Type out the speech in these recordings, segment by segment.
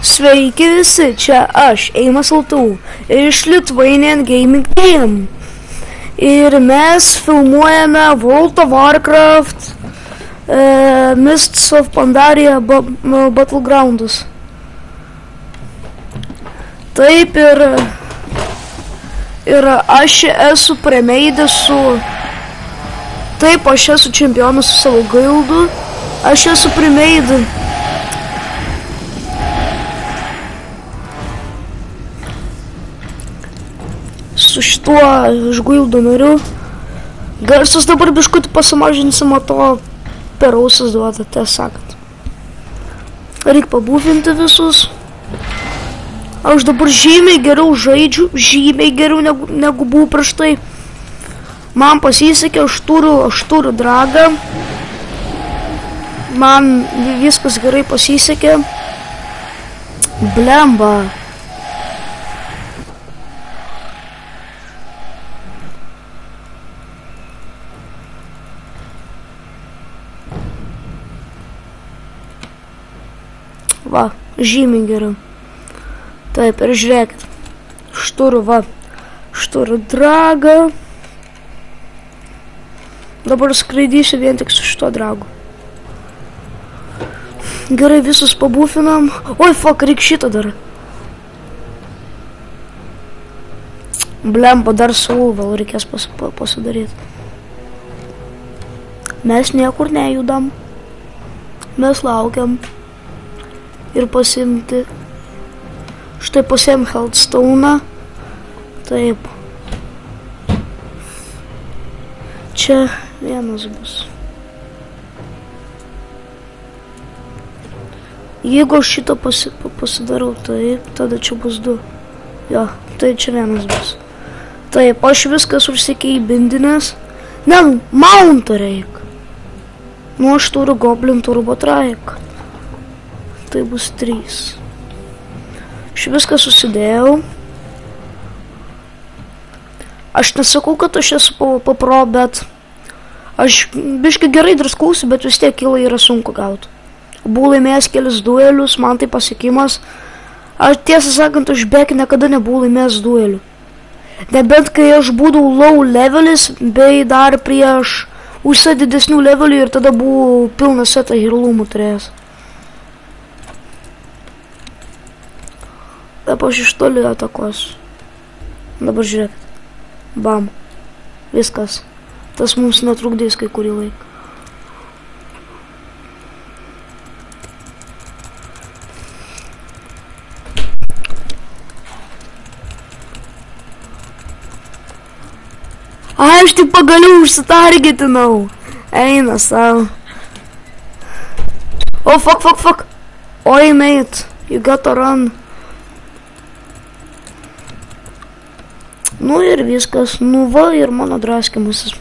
Sveiki visi, čia aš, Eimas Altų, iš Lithuanian Gaming Team. Ir mes filmuojame World of Warcraft Mists of Pandaria Battlegroundus. Taip ir aš esu premeidęs su... Taip, aš esu čempionas su savo gildu. Aš esu premeidęs. Su šituo iš gildo nariu. Garsus dabar biškutį pasimažinsim, o to per ausis duoda, tiesą sakant. Reikia pabufinti visus. Aš dabar žymiai geriau žaidžiu, žymiai geriau negu buvau prieš tai. Man pasisekė, aš turiu dragą. Man viskas gerai pasisekė. Blemba. Va, žymiai geriau. Taip, ir žiūrėkit. Aš turiu dragą. Dabar skraidysiu vien tik su šituo dragu. Gerai, visus pabufinam. Oi, fuck, reik šitą dar. Blemba, dar su Ulval reikės pasidaryti. Mes niekur nejudam. Mes laukiam. Ir pasimti. Štai pasiėm Healthstone'ą. Taip. Čia vienas bus. Jeigu aš šitą pasidarau, taip, tada čia bus du. Jo, tai čia vienas bus. Taip, aš viskas užsikeibindinės. Ne, mountą reik. Nu, aš turiu Goblin Turbo Trike. Tai bus 3. Aš viską susidėjau. Aš nesakau, kad aš esu papro, bet aš biškai gerai draskausi, bet vis tiek kilai yra sunku gauti. Buvau laimėjęs kelis duelius, man tai pasiekimas. Aš tiesą sakant, aš beveik niekada nebuvau laimėjęs duelių. Nebent kai aš būdavau low levelis, bei dar prieš užsą didesnių levelių ir tada buvau pilną setą hirlumų turėjęs. Taip aš iš toli atakuosiu. Dabar žiūrėkit. Bam. Viskas. Tas mums netrukdys kai kurį laiką. Aš tik pagaliau užsitargetinau. Eina savo. Oh, fuck. Oi, mate. You gotta run. Nu ir viskas, nu va ir mano draskimasis.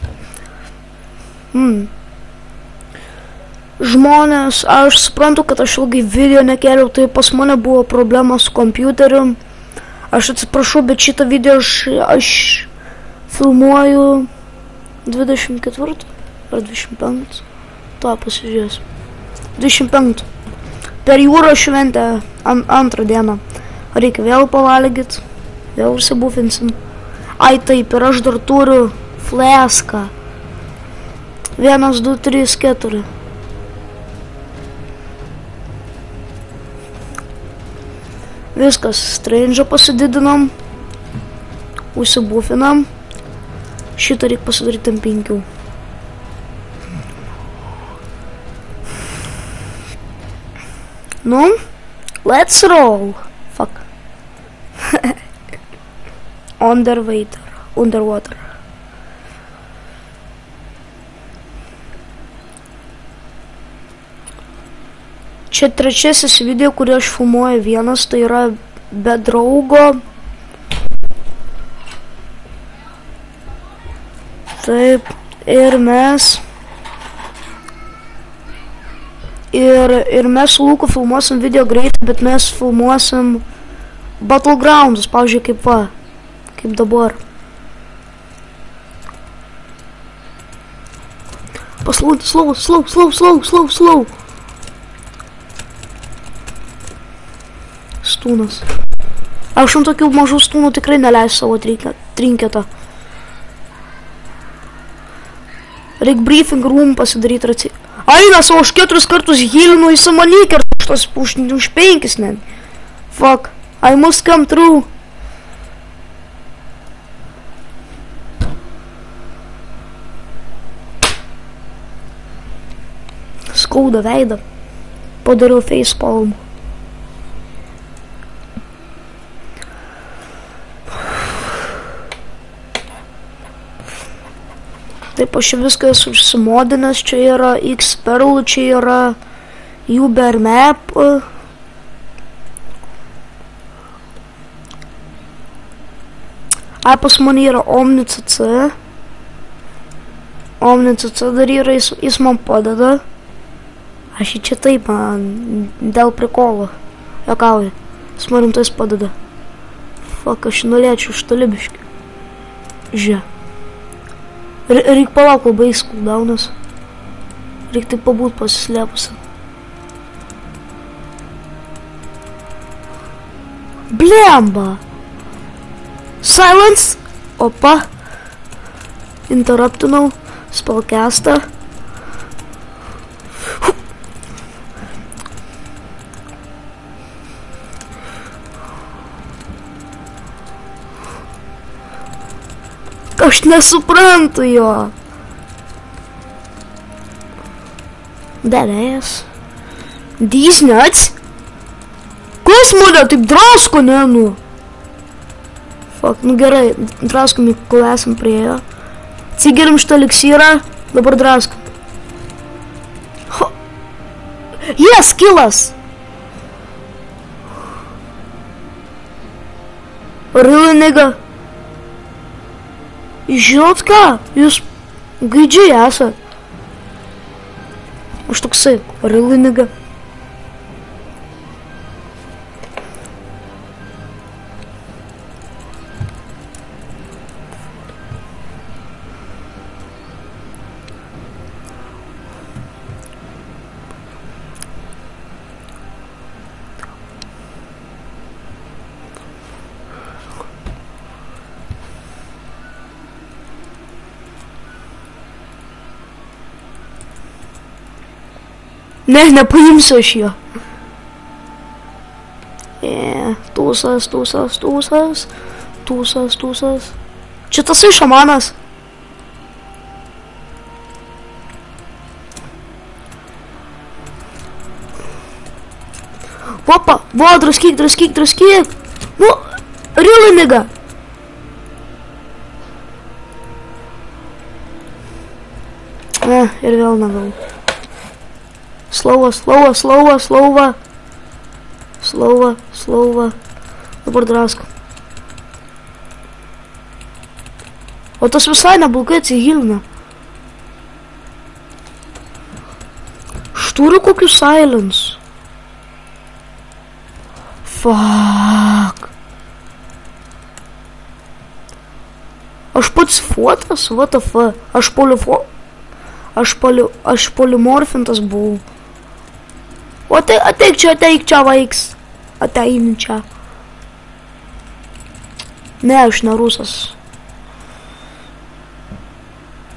Žmonės, aš suprantu, kad aš ilgai video nekėliau, tai pas mane buvo problema su kompiuteriu. Aš atsiprašau, bet šitą video aš filmuoju 24 ar 25. To pasižiūrėsiu. 25. Per jūro šventę antrą dieną. Reikia vėl pavalgyti, vėl užsibufinsim. Ai taip, ir aš dar turiu fleską. 1, 2, 3, 4. Viskas, Strange'ą pasididinam. Užsibufinam. Šitą reikia pasidaryti ant 5. Nu, let's roll. Fuck. Underwater. Čia trečiasis video, kurį aš filmuoju vienas, tai yra be draugo. Taip, ir mes su Luku filmuosim video greitai, bet mes filmuosim Battlegroundus, pavyzdžiui, kaip dabar. Paslūti, slow. stūnas. Aš ant tokių mažų stūnų tikrai neleisiu savo trinketą. Reik briefing room pasidaryti Ainas, o aš 4 kartus hilinu į samalik ir už 5 net. Fuck, I must come through. Skauda veidą. Padariau facepalm. Taip, aš viskas užsimodinęs, čia yra X-Perl, čia yra Uber Map. Pas mane yra OmniCC. OmniCC dar yra, jis man padeda. Aš jį čia taip, man, dėl prikolo. Jokauju, jis man rimtais padeda. Fuck, aš norėčiau iš tolibiškį. Žiūrėk. Reik palauk, kol baigs cooldownas. Reik taip pabūt pasislėpusi. Blemba! Silence! Opa! Interruptinau. Spellcastą. Aš nesuprantu jo. Badass. These nuts? Kas mane taip drasko, ne, nu? Fuck, nu gerai, draskom, kol esam prie jo. Atsigerim šitą eliksyrą, dabar draskom. Yes, killas! Really, nigga? Žinot ką? Jūs gaidžiai esat. Aš toksai, really, nigga? Ne, nepaimsiu aš jo. Tūsas. Čia tasai šamanas. Opa, va, draskyk. Nu, really, nigga. Ir vėl negau. Slowa. Dabar drasko. O tas visai neblogai atsigilina. Aš turiu kokių silence. Fuck. Aš pats fotas? What the fuck? Aš polimorfintas buvau. O ateik čia, vaiks. Ateini čia. Ne, aš ne rusas.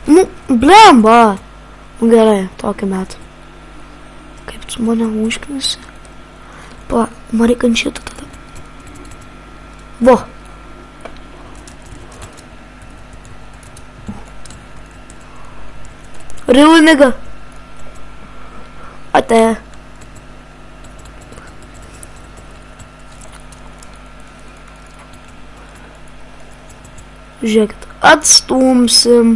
Nu, blemba. Gerai, tokį metą. Kaip tu mane užknisi? Pa, man reikia ant šitą tada. Vo. Really, nigga? Ate. Žiūrėkit, atstumsim.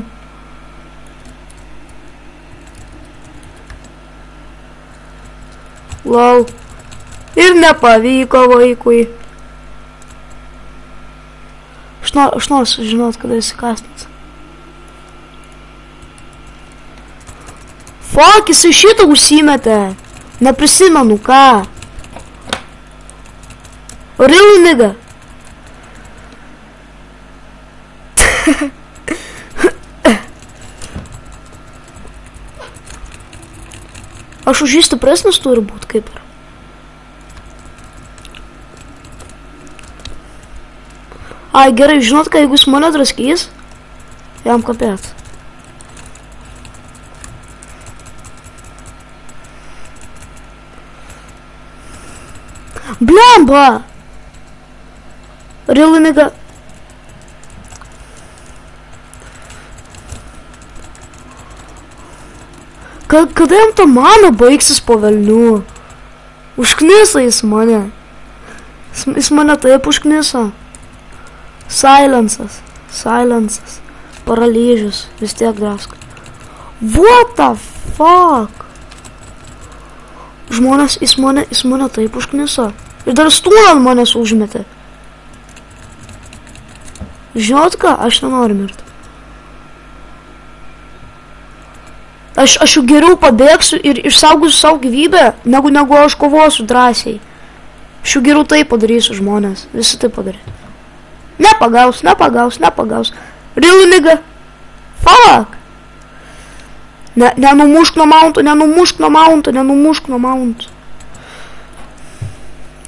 Lol. Ir nepavyko vaikui. Aš noriu sužinot, kada jis įkastas. Fuck, jisai šitą užsimetė. Neprisimenu, ką. Really, nigga? Aš už jį stipresnis turi būt, kaip ir. Ai, gerai, žinot, ką, jeigu jis mane draskys, jam kapėt. Blemba! Really, nigga? Kada jam ta mana baigsis po velnių? Užknisa jis mane. Jis mane taip užknisa. Silences. Paralyžius. Vis tiek draska. What the fuck? Žmonės, jis mane taip užknisa. Ir dar stūlą ant manęs užmetė. Žinot ką? Aš nenoriu mirti. Aš jau geriau pabėgsiu ir išsaugosiu savo gyvybę, negu aš kovosiu drąsiai. Aš jau geriau tai padarysiu, žmonės. Visi tai padarė. Nepagaus. Really, nigga? Fuck! Nenumušk nuo mounto.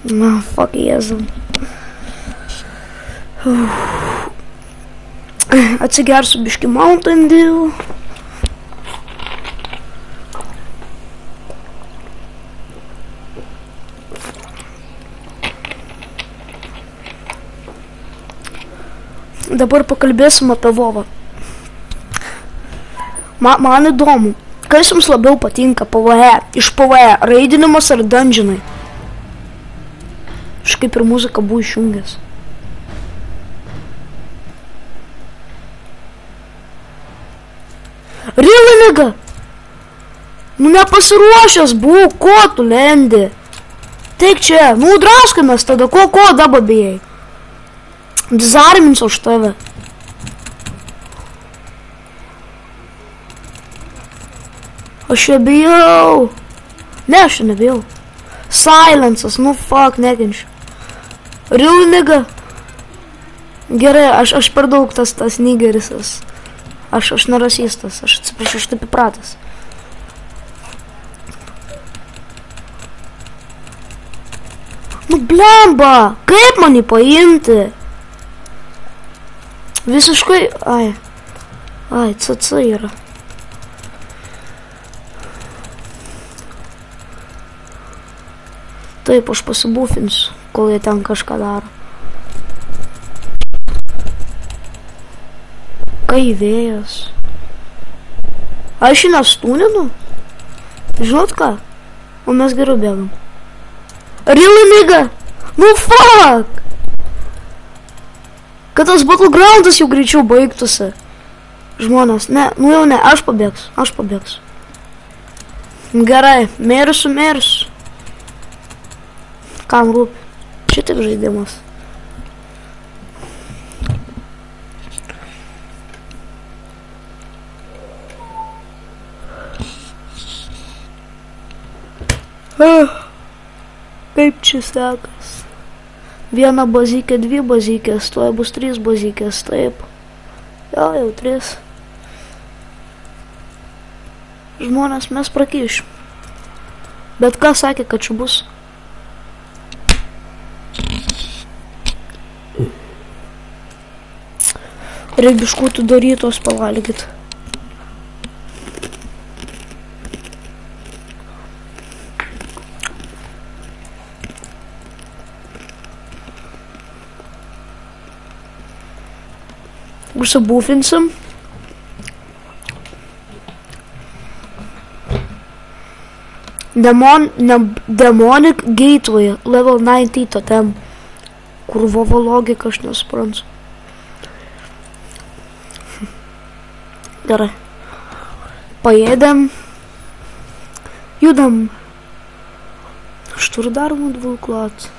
Na, fuck, jėzum. Atsigersiu biški Mountain Dew. Dabar pakalbėsim apie Vovą. Man įdomu, kas jums labiau patinka PvE, iš PvE, raidinimas ar dungeonai? Aš kaip ir muziką buvau išjungęs. Really, nigga? Nu nepasiruošęs buvau, ko tu lendi? Teik čia, nu drauskamės tada, ko dabar bijai? Dizarminsiu už tave. Aš čia bijau. Ne, aš čia nebijau. Silences, nu fuck, nekenčiu. Really, nigga? Gerai, aš per daug tas nigeris. Aš nerasistas, aš atsiprašau, aš taip įpratęs. Nu blemba, kaip man jį paimti? Visiškai, ai, CC yra. Taip, aš pasibufinsiu, kol jie ten kažką daro. Kai vėjas. Aš jį nestūninu? Žinot ką? O mes geriau bėgam. Really, nigga? Nu fuck! Kad tas battlegroundas jau greičiau baigtųsi. Žmonės, ne, nu jau ne, aš pabėgsiu. Gerai, mėrsiu. Kam rūpi? Šitaip žaidimas. Kaip čia sekas? Viena bazykė, 2 bazykės, tuoj bus 3 bazykės, taip. Jau 3. Žmonės, mes prakišim. Bet ką sakė, kad čia bus? Reik biškutį darytos pavalgyti. Užsibufinsim. Demonic Gateway, level 90 totem. Kur Vovo logika, aš nesuprantu. Gerai. Paėdėm. Judam. Aš turiu dar nudvilklot.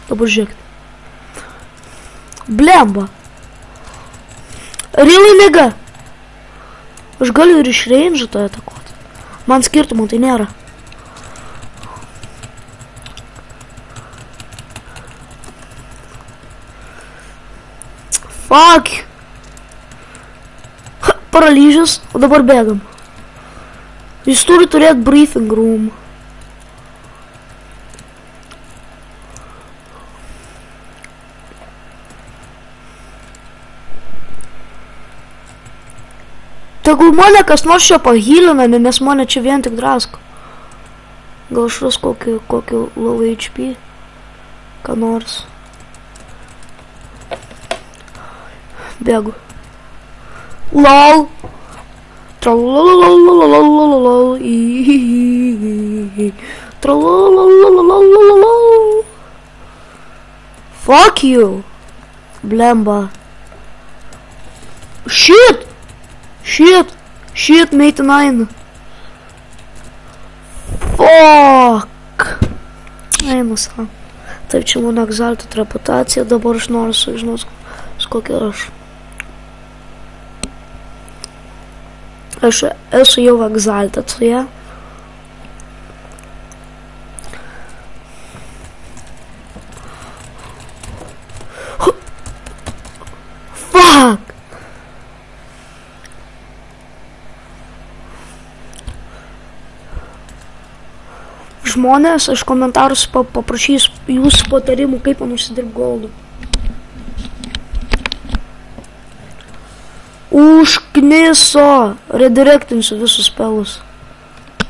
Dabar žiūrėkit. Blemba. Really, nigga? Aš galiu ir iš range to atakuoti. Man skirtumo tai nėra. Fuck. paralyžius, o dabar bėgam. Jis turi turėti briefing room. Tegul mane kas nors čia pahylina, nes mane čia vien tik drasko. Gal šras kokį low HP, ką nors. Bėgu. LOL. Tralalalalalalalalalal. Tralalalalalalalalalal. Fuck you. Blemba. Shit. Shit, mate 9. Fuck. Eina savo. Taip, čia mano egzaltot reputacija, dabar aš noriu sužinoti, su kokia aš. Aš esu jau egzaltot su ją. Fuck. Žmonės, aš komentarus paprašys jūsų patarimų, kaip man užsidirbt goldų. Užkniso, redirectinsiu visus spelus,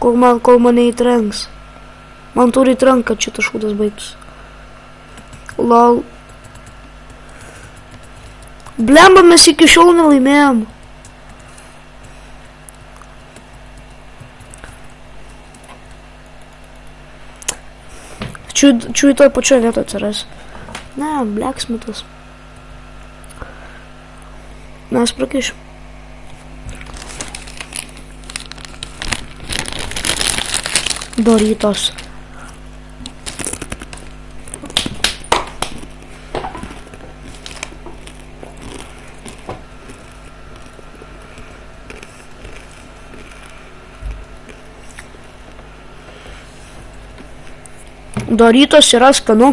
kol mane įtrenks. Man turi įtrenkt, kad šitas šūdas baigtus. Lol. Blemba, mes iki šiol nelaimėjom. Čiu į toj pačioj vietoj atsiras. Ne, blacksmithas. Mes prakišim. Doritos. Doritos yra skanu.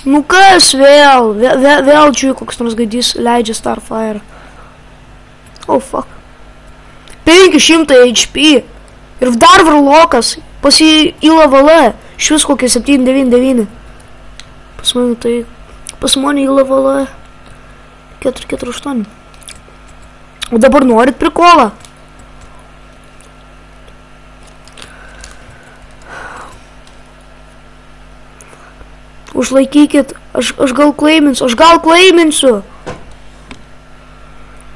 Nu kas vėl? Vėl čiui koks nors gaidys leidžia Starfire. Oh fuck. 500 HP. Ir dar varlokas. Pas jį ILVL. Švis kokie 799. Pas mane ILVL 448. O dabar norit prikolą? Užlaikykit, aš gal klaiminsiu.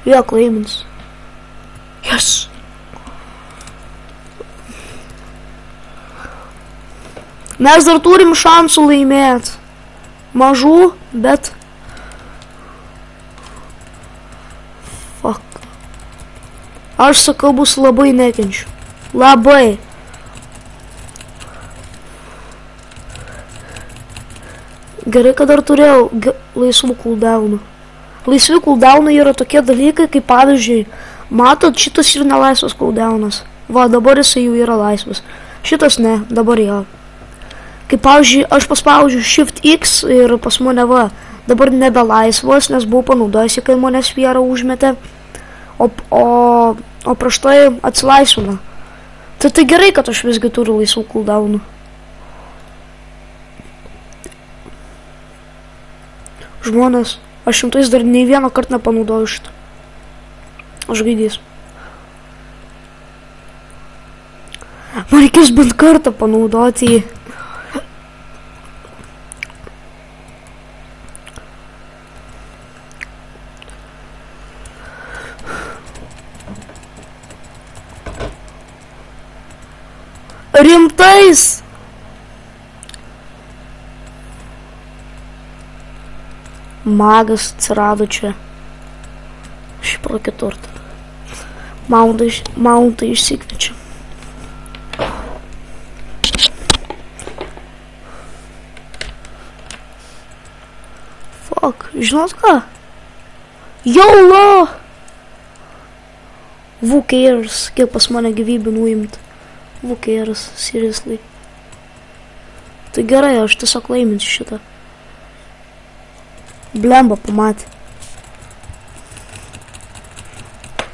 Jo, klaimins. Yes. Mes dar turim šansų laimėt. Mažų, bet... Fuck. Aš sakau, bus labai nekenčiu. Labai. Gerai, kad dar turėjau laisvų cooldownų. Laisvi cooldownai yra tokie dalykai, kaip pavyzdžiui, matot, šitas ir nelaisvas cooldownas. Va, dabar jisai jau yra laisvas. Šitas ne, dabar jo. Kaip pavyzdžiui, aš paspaudžiu Shift X ir pas mane va, dabar nebe laisvas, nes buvau panaudojęs, kai mane sfierą užmetė, o prieš tai atsilaisvina. Tai gerai, kad aš visgi turiu laisvų cooldownų. Žmonės, aš šimtais dar nei vieną kartą nepanaudoju šitą. Aš gaidys. Man reikės bent kartą panaudoti jį. Rimtais! Magas atsirado čia. Šiprakė tortą. Mountą išsikvečia. Fuck, žinot ką? YOLO! Who cares, kiek pas mane gyvybių nuimt? Who cares, seriously. Tai gerai, aš tiesiog laiminsiu šitą. Blemba, pamatė.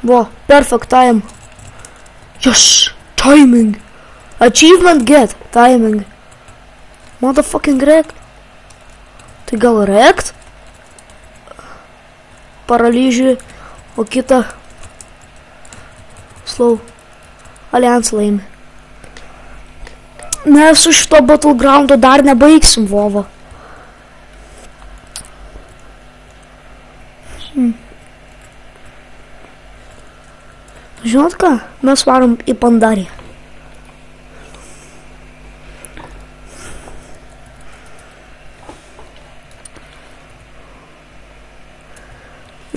Vo, perfect time. Yes, timing. Achievement get, timing. Motherfucking wrecked. Tai gal wrecked? Paralyžiui, o kita slow. Alliance laimi. Mes su šito battlegroundo dar nebaigsim, Vovo. Žinot ką? Mes varom į Pandariją.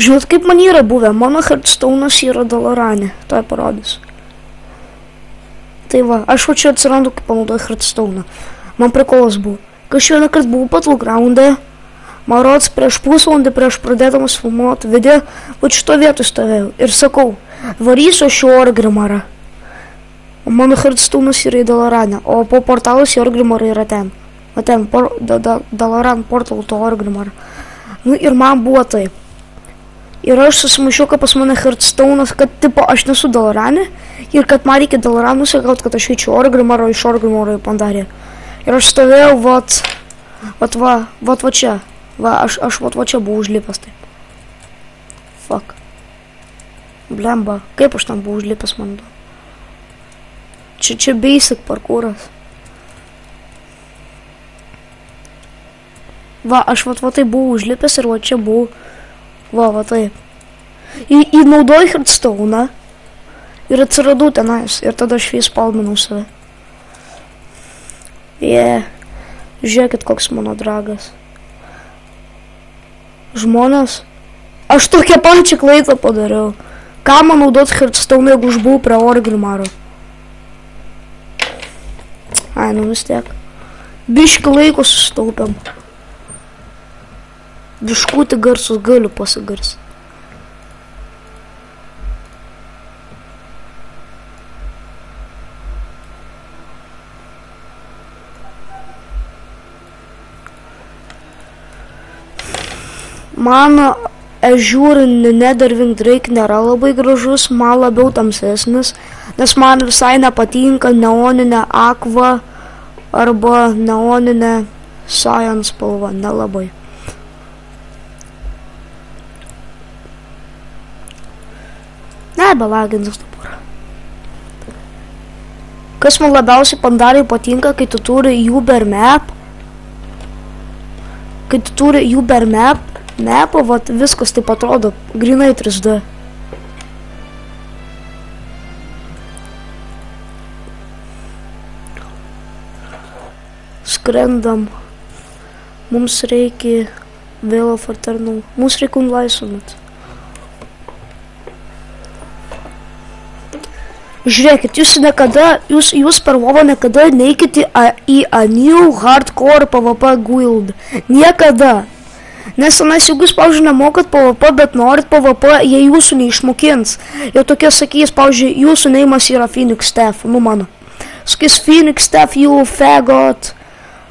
Žinot, kaip man yra buvę? Mano Hearthstone'as yra Dalaranė. Tai parodys. Tai va, aš va čia atsirandu, kaip panaudoju Hearthstone'ą. Man prikolas buvo. Kažvieną kart buvau battleground'e. Man rods prieš pusvalandį, prieš pradėdamas filmuoti video, va šito vietoj stovėjau. Ir sakau, varysiu aš į Orgrimmarą. O mano Hearthstone'as yra į Dalaranę. O po portalas į Orgrimmarą yra ten. O ten, Dalaran portal to Orgrimmarą. Nu ir man buvo taip. Ir aš susimaišiau, kad pas mane Hearthstone'as, kad tipo aš nesu Dalaranė ir kad man reikia Dalaranų nusigauti, kad aš eičiau Orgrimmaro iš Orgrimmaro į Pandariją. Ir aš stovėjau, va čia. Va, aš va čia buvau užlipęs taip. Fuck. Blemba, kaip aš tam buvau užlipęs, man du. Čia basic parkūras. Va, aš va taip buvau užlipęs ir va čia buvau. Va taip. Įnaudoju Hearthstone'ą ir atsiradau tenais. Ir tada aš facepalminau save. Žiūrėkit, koks mano dragas. Žmonės. Aš tokią pačią klaidą padariau. Ką man naudot Hearthstone'ą, jeigu aš buvau prie Orgrimmaro? Ai, nu vis tiek. Biškį laiko susitaupiam. Biškutį garsus galiu pasigarsinti. Man Azure Netherwing Drake nėra labai gražus, man labiau tamsesnis, nes man visai nepatinka neoninė Aqua arba neoninė Cyan spalva, nelabai. Nebelaginsis dabar. Kas man labiausiai Pandarijai patinka, kai tu turi Uber Map. Kai tu turi Uber Mapą, vat viskas taip atrodo, grinai 3D. Skrendam. Mums reikia Veil of Eternal. Mums reikia unlaisvinat. Žiūrėkit, jūs per Vovą niekada neikite į a new hardcore PvP guild. Niekada. Nes tenais, jeigu jūs, pavyzdžiui, nemokat PvP, bet norit PvP, jie jūsų neišmokins. Jau tokie sakys, pavyzdžiui, jūsų neimas yra Phoenix Staff, nu mano. Sakys Phoenix Staff, you faggot,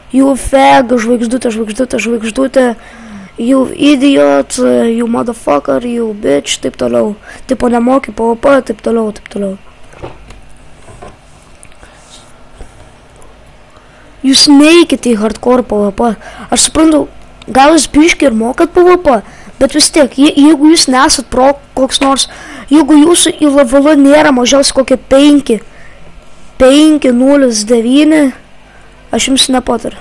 you fag, žvaigždutė, you idiot, you motherfucker, you bitch, taip toliau. Tipo nemoki PvP, taip toliau. Jūs neikite į hardcore PvP. Aš suprantu, gal jūs biški ir mokat PvP, bet vis tiek, jeigu jūs nesat pro koks nors, jeigu jūsų į levelą nėra mažiausiai kokie 5.09, aš jums nepatariu.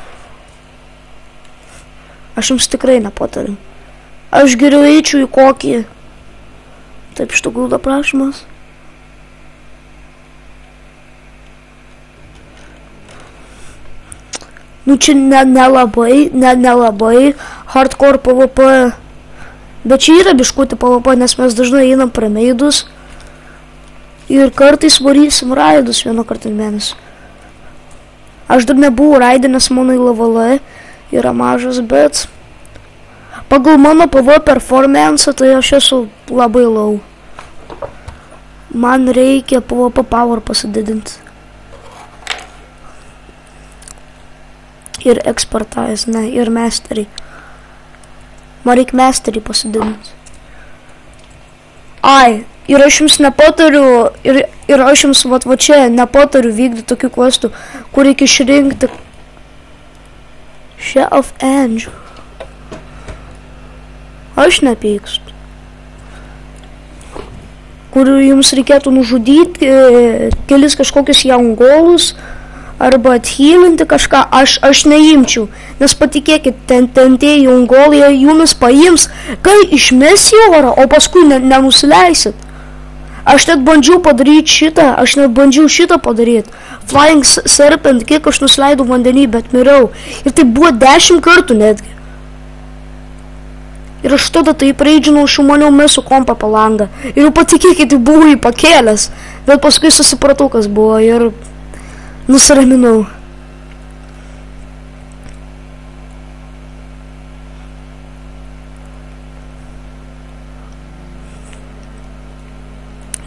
Aš jums tikrai nepatariu. Aš geriau eičiau į kokį. Taip, šito guldo prašymas. Nu čia nelabai hardcore PvP, bet čia yra biškutį PvP, nes mes dažnai einam prie meidus ir kartais varysim raidus vieną kartą mėnesį. Aš dar nebuvau raidė, nes mano į levelą yra mažas, bet pagal mano PvP performance tai aš esu labai low. Man reikia PvP power pasididinti. Ir expertise, ne, ir mastery. Man reik mastery pasidinti. Ai, ir aš jums nepatariu, ir aš jums va čia nepatariu vykdyti tokių questų, kur reikia išrinkti Share of Angel. Aš nepykstu. Kur jums reikėtų nužudyti kelis kažkokius jaungolus arba athylinti kažką, aš neimčiau. Nes patikėkit, ten tie jaungolai jumis paims, kai išmes į orą, o paskui nenusileisit. Aš net bandžiau padaryti šitą, padaryti. Flying Serpent, kiek aš nusileidau vandenį, bet miriau. Ir tai buvo 10 kartų netgi. Ir aš tada taip reidžinau, šumaniau mesu kompą palangą. Ir jau patikėkit, tai buvo jį pakėlęs. Bet paskui susipratau, kas buvo ir nusiraminau.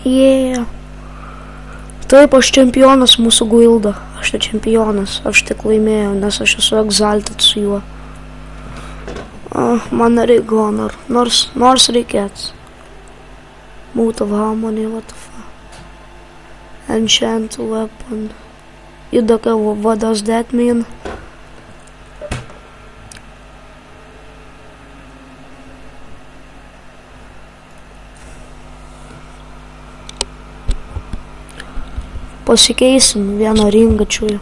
Yeah. Taip, aš čempionas mūsų guildo. Aš ne čempionas, aš tik laimėjau, nes aš esu exalted su juo. Man nereik honor, nors reikėtų. Mood of harmony, what the fuck. Enchant weapon. Įdaka, what does that mean? Pasikeisim vieną ringą čiūjų.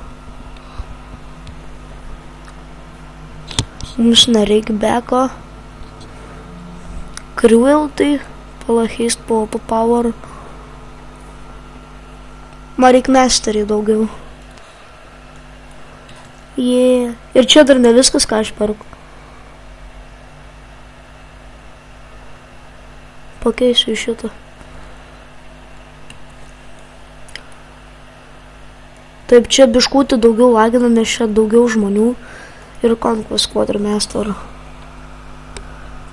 Mums nereik beko. Cruelty. Palachist po power. Man reik mastery daugiau. Yeah. Ir čia dar ne viskas, ką aš perku. Pakeisiu šitą. Taip, čia biškutį daugiau lagina, nes čia daugiau žmonių. Ir Conquest Quartermaster.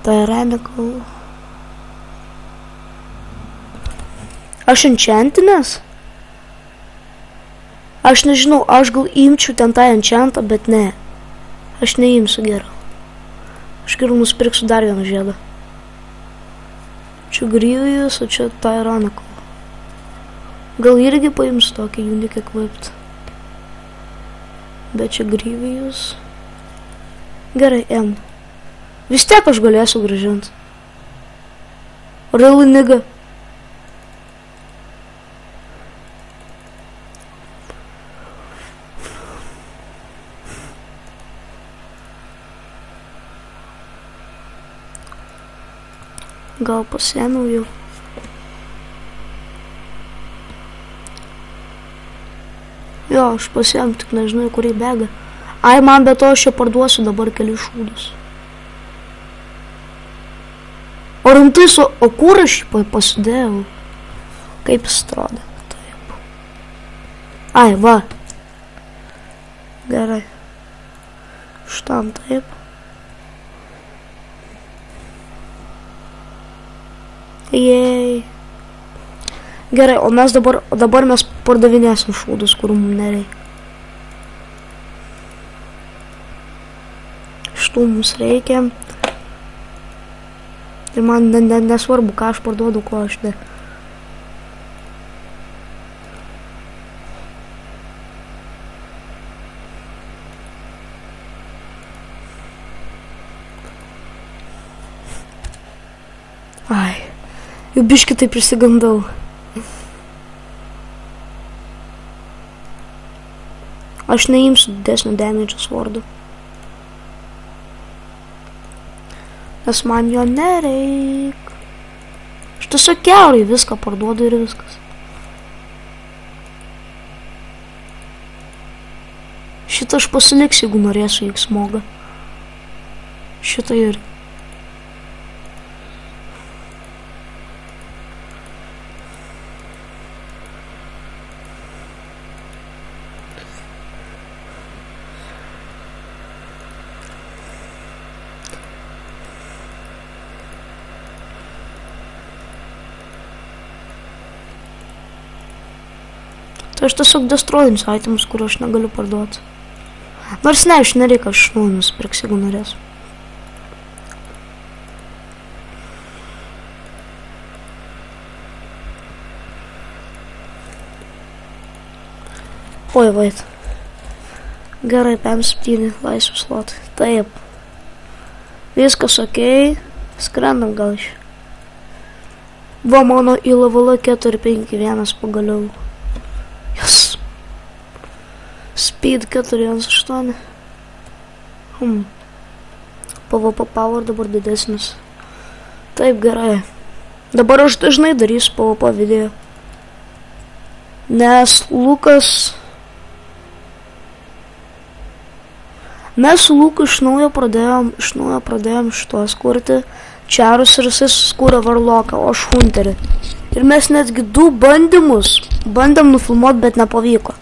Tyrannical. Aš enchantinės? Aš nežinau, aš gal imčiau ten tą enchantą, bet ne. Aš neimsiu geriau. Aš geriau nusipirksiu dar vieną žiedą. Čia Grievous, o čia Tyrannical. Gal irgi paimsiu tokį unique equipped. Bet čia Grievous. Gerai, M. Vis tiek aš galėsiu grąžinti. Really nigga. Gal pasiėmiau jau. Jo, aš pasiėmiau, tik nežinau, kurį begą. Ai, man be to aš čia parduosiu dabar kelius šūdus. O rimtai o kur aš jį pasidėjau? Kaip jis atrodo? Taip. Ai, va. Gerai. Štam taip. Jei. Gerai, o mes dabar mes pardavinėsim šūdus, kur mums nereikia. Šitų mums reikia. Ir man nesvarbu, ką aš parduodu, ko aš ne. Ai, jau biškį taip prisigandau. Aš neimsiu didesnio damage svardu. Nes man jo nereik. Aš tiesiog kiaurai viską parduodu ir viskas. Šitą aš pasiliksiu, jeigu norėsiu X smogą. Šitą ir. Tai aš tiesiog destroyinsiu itemus, kur aš negaliu parduoti. Nors ne, aš nereikia, aš nusipirksiu, jeigu norės. Oi, vait. Gerai, PM7 laisvus slotai. Taip. Viskas okei. Skrendam gal iš. Va mano į levelą 451 pagaliau. Yes. Speed 418. PvP power dabar didesnis. Taip, gerai. Dabar aš dažnai darysiu PvP video. Nes Lukas... Mes su Luku iš naujo pradėjom šitos kurti čarus ir jisai suskūrė varloką, o aš hunterį. Ir mes netgi 2 bandymus bandėm nufilmuoti, bet nepavyko.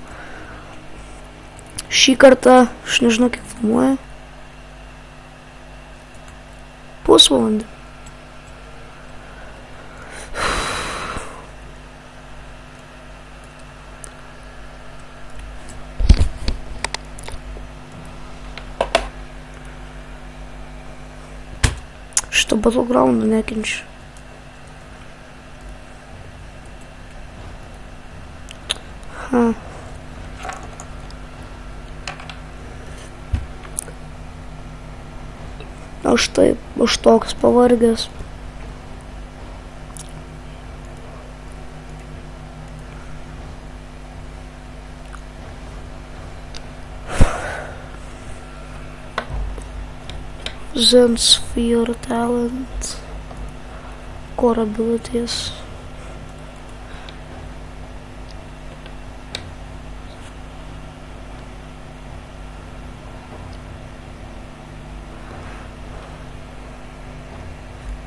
Šį kartą, aš nežinau kiek filmuoju. Pusvalandį. Šito battlegroundą nekenčiu. Aš taip, aš toks pavargęs. Zen Sphere talent, core abilities.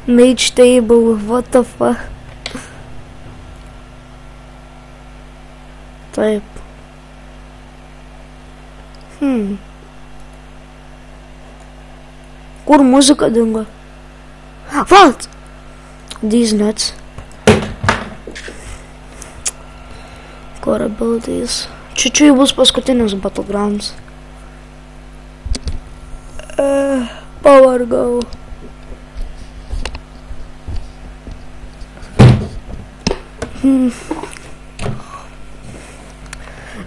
Mage table, what the fuck? Taip. Kur muzika dingo? What? These nuts. Core abilities. Čiučiui bus paskutinis battlegrounds. Pavargau.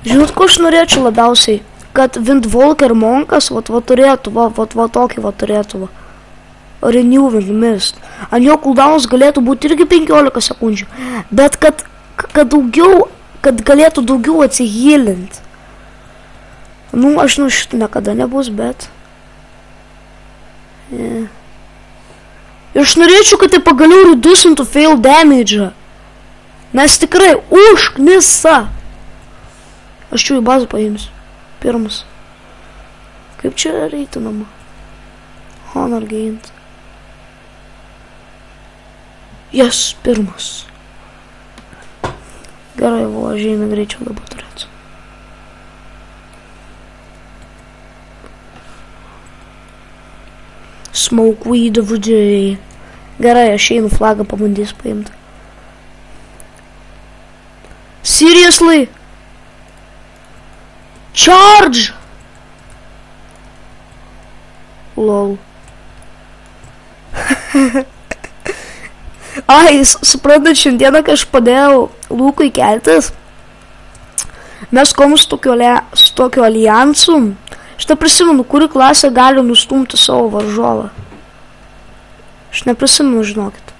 Žinot, ko aš norėčiau labiausiai? Kad Windwalker Monkas, va turėtų, va tokį va turėtų, va. Renew Wind Mist. Ant jo cooldownas galėtų būti irgi 15 sekundžių. Bet kad galėtų daugiau atsihylint. Nu, aš šitą niekada nebus, bet... Ir aš norėčiau, kad tai pagaliau reducintų fail damage. Nes tikrai užknisa. Aš čia į bazą paimsiu. Pirmas. Kaip čia reitinama? Honor gained. Yes, pirmas. Gerai, va, žymiai greičiau dabar turėtų. Smoke weed every day. Gerai, aš einu flagą pabandys paimti. Seriously? Charge! Lol. Ai, suprantat, šiandieną, kai aš padėjau Lukui keltis, mes komu su tokiu alijansu, aš neprisimenu, kuri klasė gali nustumti savo varžovą. Aš neprisimenu, žinokit.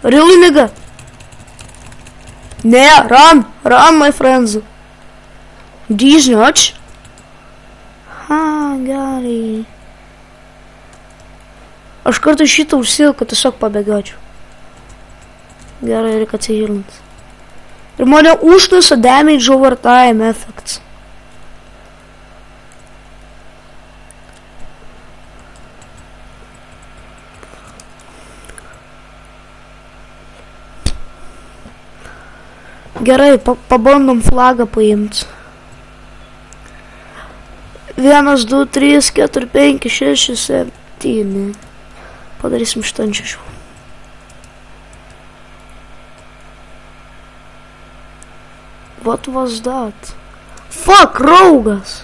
Really, nigga? Ne, run, my friends. These nuts? Gerai. Aš kartu šitą užsidėjau, kad tiesiog pabėgiočiau. Gerai, reikia atsihilint. Ir mane užknisa damage over time effects. Gerai, pabandom flagą paimti. 1, 2, 3, 4, 5, 6, 7. Padarysim 8. What was that? Fuck, raugas.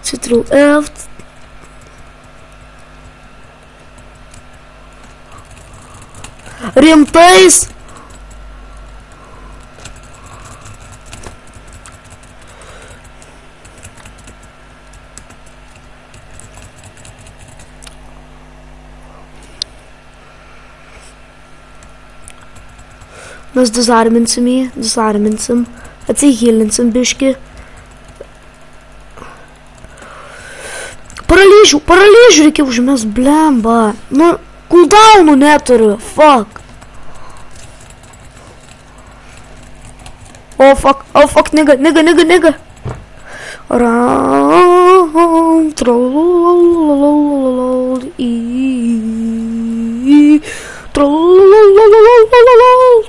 Ctrl F. Rimtais. Mes dizarminsim jį, atsihilinsim biški. Paralyžių reikia užmest, blemba. Nu, cooldownų neturiu, fuck. Oh fuck, nigga. Round, trollolololololol,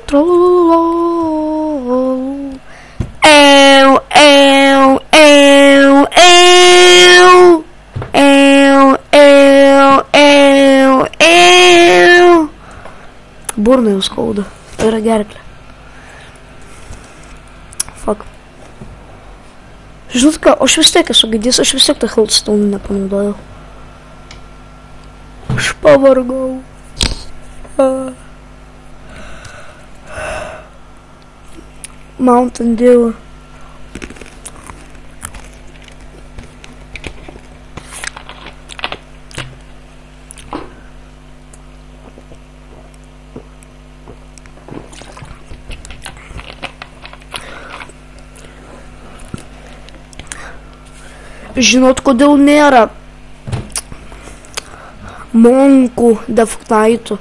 trollololololol. Burną jau skauda, tai yra gerklė. Fuck. Žinot ką, aš vis tiek esu gaidys, aš vis tiek tą Healthstone nepanaudojau. Aš pavargau. Mountain Dew. Žinot, kodėl nėra monkų Death Knightų?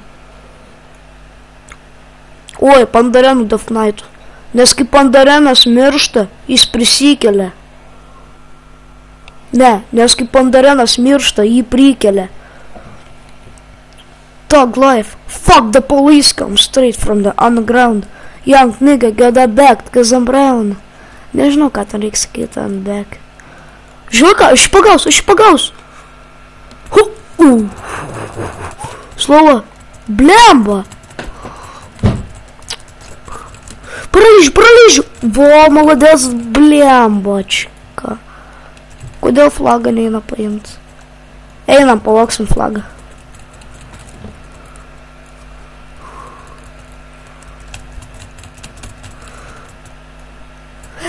Oi, Pandarenų Death Knightų. Nes kai Pandarenas miršta, jis prisikelia. Ne, nes kai Pandarenas miršta, jį prikelia. Thug life. Fuck the police comes straight from the underground. Young nigga get that back, cause I'm brown. Nežinau, ką ten reikia sakyti, I'm back. Žinau ką, aš pagausiu. Slowa. Blemba. Paralyžiu. Vo, молодец, blembačka. Kodėl flagą neina paimti? Einam, palauksim flagą.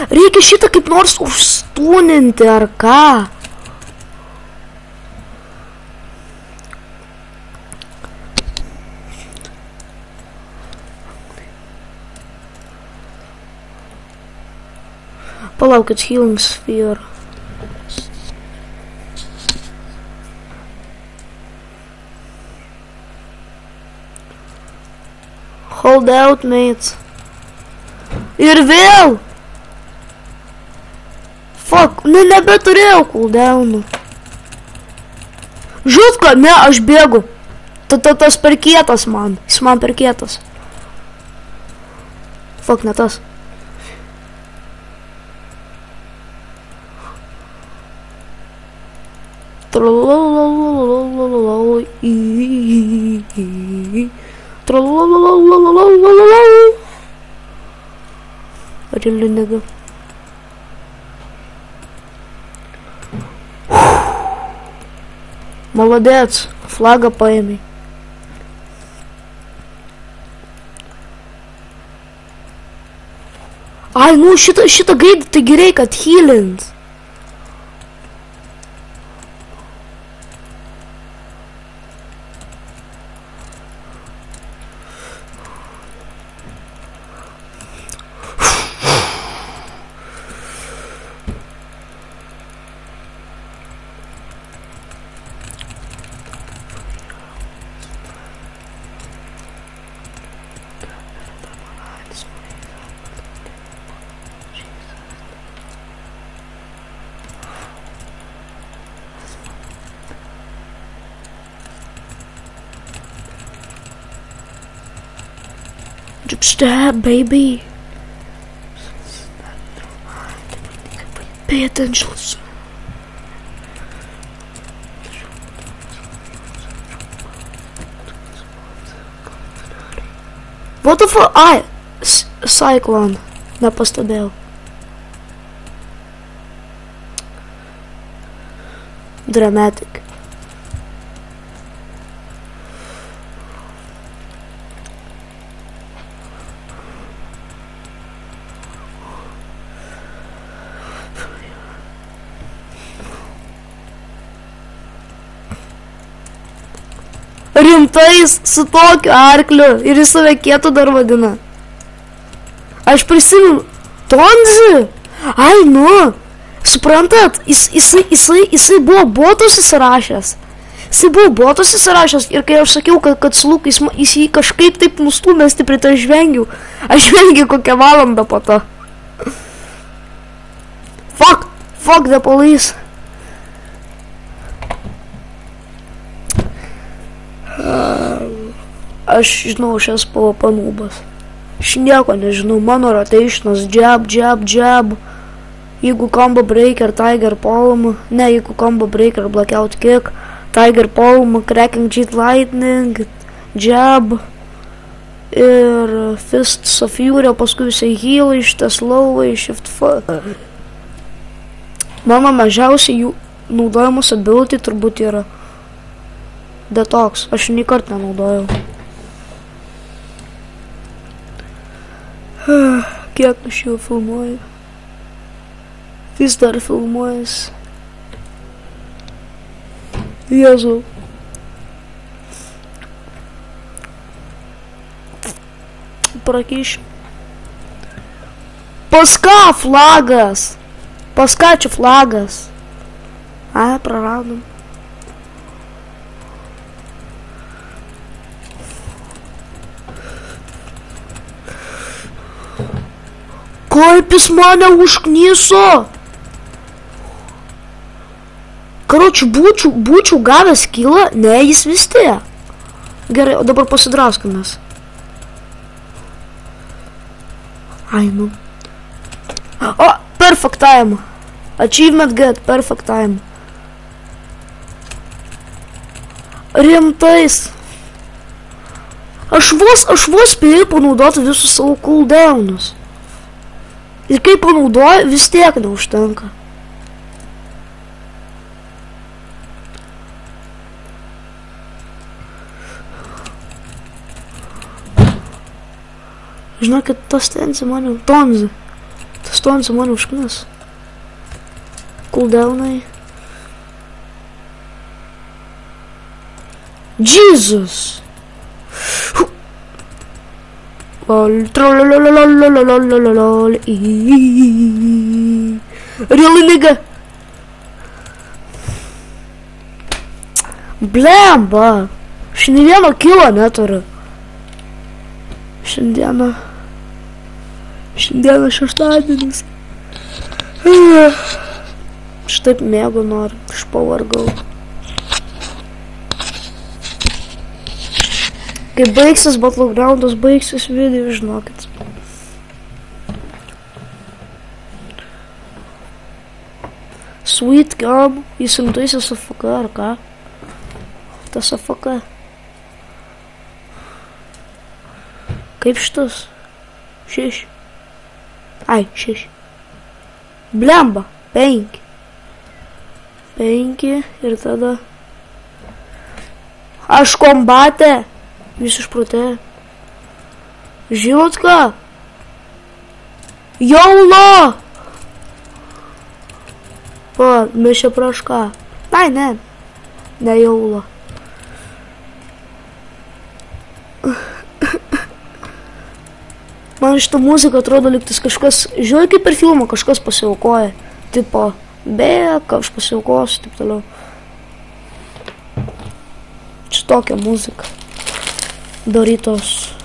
Reikia šitą kaip nors užstūninti, ar ką? Palaukit, healing sphere. Hold out, mate. Ir vėl! Fuck, nu nebeturėjau cooldownų. Žutka, ne, aš bėgu. Tas per kietas man. Jis man per kietas. Fuck, ne tas. Really, nigga. Молодец, флага поэми. Ай, ну šitą greitai tai gerai, kad healint. Stab, baby. Pay attention. What the fuck? Ai, Cyclone. Nepastebėjau. Dramatic. Rimtais su tokiu arkliu ir jis save kietu dar vadina. Aš prisimenu. Tonzi? Ai, nu. Suprantat, jisai buvo botus įsirašęs. Jisai buvo botus įsirašęs ir kai aš sakiau, kad su Luku jis jį kažkaip taip nustumė stipriai, tai aš vengiau. Aš vengiau kokią valandą po to. Fuck the police. Aš žinau, aš esu PvP nūbas. Aš nieko nežinau, mano rotationas, jab. Jeigu combo breaker, tiger palm, ne, jeigu combo breaker, blackout kick, tiger palm, cracking cheat lightning, jab ir fists of fury, paskui visai heal, šitas low, shift f. Mano mažiausiai jų naudojimus ability turbūt yra detox, aš nei kart nenaudojau. Kiek aš jau filmuoju? Vis dar filmuojas. Jėzau. Prakišim. Pas ką flagas? Pas ką čia flagas? Ai, praradom. Kaip jis mane užknyso? Karoči, būčiau gavęs kilą, ne, jis vis tiek. Gerai, o dabar pasidraskimės. Ai, nu. O, perfect time. Achievement get, perfect time. Rimtais. Aš vos spėjau panaudoti visus savo cooldownus. Ir kai panaudoju, vis tiek neužtenka. Žinokit, tas Tonzi mane užknis. Cooldownai. Jesus! Really, nigga? Blemba! Šiandieną kilo neturiu. Šiandieną šeštadienis. Štaip mėgau noriu, aš pavargau. Kai baigsis Battlegroundas, baigsis video, žinokit. Sweet Gum, jis rimtaisiais AFK, ar ką? Tas AFK. Kaip šitas? 6. Ai, 6. Blemba, 5. 5 ir tada... Aš kombate. Vis išprotė. Žinot ką? Jaulo! Pa, mes čia prieš ką? Ai, ne. Ne jaulo. Man šitą muziką atrodo liktis kažkas, žiūrėjau kaip per filmą kažkas pasiaukoja. Tipo, aš pasiaukosiu, taip toliau. Čia tokia muzika. Doritos.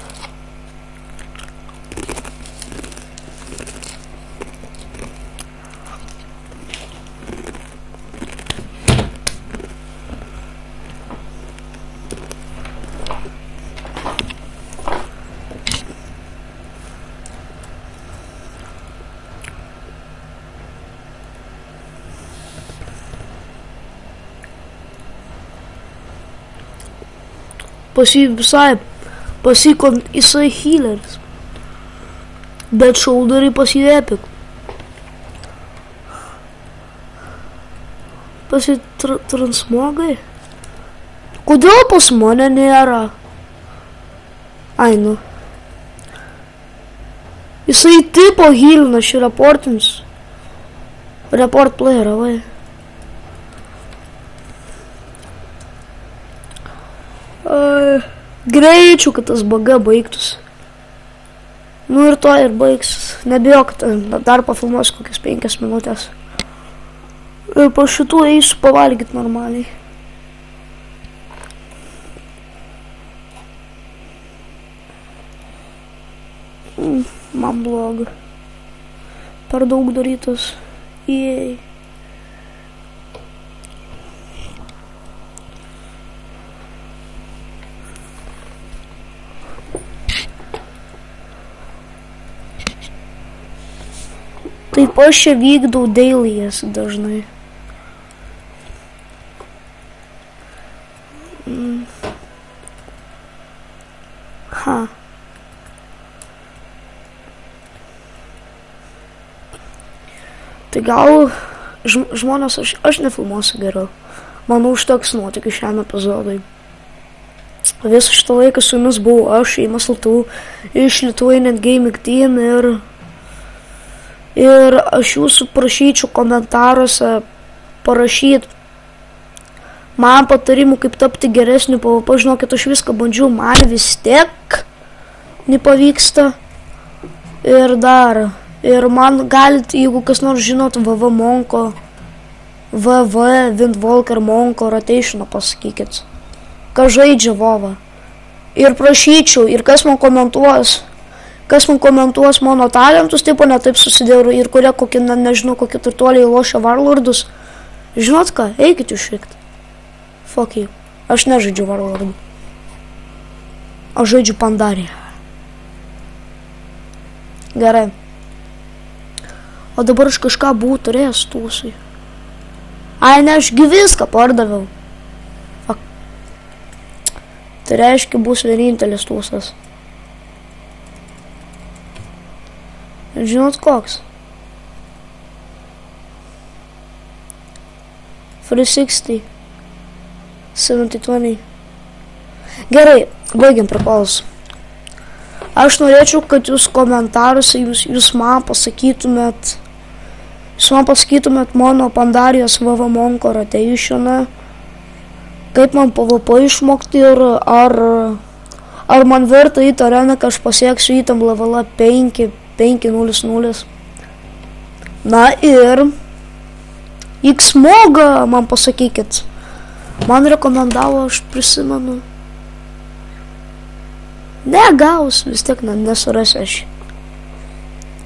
Jisai healeris. Bet shoulderį pas jį epic. Pasitransmogai? Kodėl pas mane nėra? Ai, nu. Jisai tipo hylina šį reportins. Report playerą, vai. Greičiau, kad tas baga baigtus. Nu ir to ir baigsis. Nebijok, dar pafilmuosiu kokias 5 minutės. Ir po šitų eisiu pavalgyti normaliai. Man bloga. Per daug darytas. Jei. Taip aš čia vykdau dailyjas dažnai. Ha. Tai gal žmonės, aš nefilmuosiu geriau. Manau, užteks nuotykių šiam epizodui. Visą šitą laiką su jumis buvau aš, Eimas Latau, iš Lithuanian Gaming Team ir aš jūsų prašyčiau komentaruose parašyti man patarimų, kaip tapti geresniu PvP. Žinokit, aš viską bandžiau, man vis tiek nepavyksta. Ir dar, ir man galit, jeigu kas nors žinot VV Monko, VV Windwalker Monko rotationą, pasakykit, kas žaidžia VoVą. Ir prašyčiau, ir kas man komentuos mano talentus, taip o ne taip susidėjau, ir kurie kokie, nežinau, kokie turtuoliai lošia Warlordus. Žinot ką, eikit išvykti. Fuck you. Aš nežaidžiu Warlordų. Aš žaidžiu Pandariją. Gerai. O dabar aš kažką buvau turėjęs tūsui. Ai, ne, ašgi viską pardaviau. Fuck. Tai reiškia, bus vienintelis tūsas. Žinot koks? 360. 70-20. Gerai, baigiam prikolus. Aš norėčiau, kad jūs komentaruose, jūs man pasakytumėt mano Pandarijos VV Monko rotationą, kaip man PvP išmokti ir ar man verta į areną, kad aš pasieksiu į tam levelą 5-0-0. Na ir X-Mogą man pasakykit. Man rekomendavo, aš prisimenu. Negaus, vis tiek nesurasiu aš.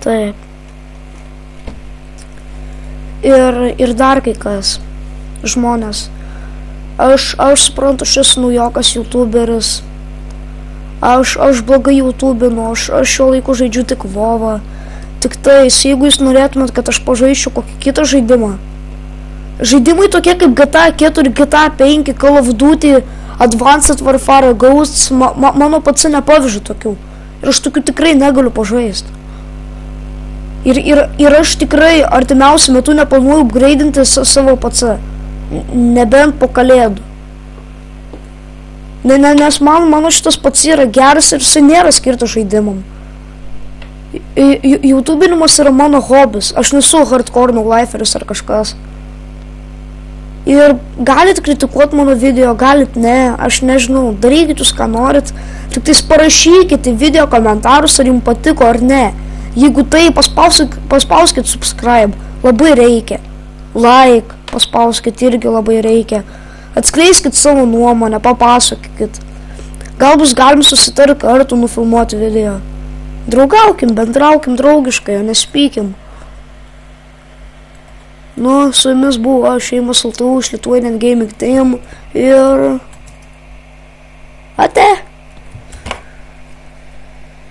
Taip. Ir dar kai kas. Žmonės. Aš suprantu, aš esu naujokas youtuberis. Aš blogai youtubinu, aš šio laiku žaidžiu tik VoVą. Tik tais, jeigu jūs norėtumėt, kad aš pažaisčiau kokį kitą žaidimą. Žaidimai tokie kaip GTA 4, GTA 5, Call of Duty, Advanced Warfare, Ghosts, mano pats nepavyzdžių tokių. Ir aš tokių tikrai negaliu pažaisti. Ir aš tikrai artimiausiu metu neplanuoju upgraidinti savo PC. Nebent po kalėdų. Nes mano šitas pats yra geras ir jisai nėra skirtas žaidimam. YouTubinimas yra mano hobis. Aš nesu hardcore no-liferis ar kažkas. Ir galit kritikuoti mano video, galit ne, aš nežinau, darykit jūs ką norit, tik tais parašykite video komentarus, ar jums patiko ar ne. Jeigu tai, paspauskit subscribe, labai reikia. Like, paspauskit irgi labai reikia. Atskleiskit savo nuomonę, papasakokit. Gal bus galim susitarti kartu nufilmuoti video. Draugaukim, bendraukim draugiškai, o nespykim. Nu, su jumis buvo aš, Eimas Latau, iš Lithuanian Gaming Team ir... Ate!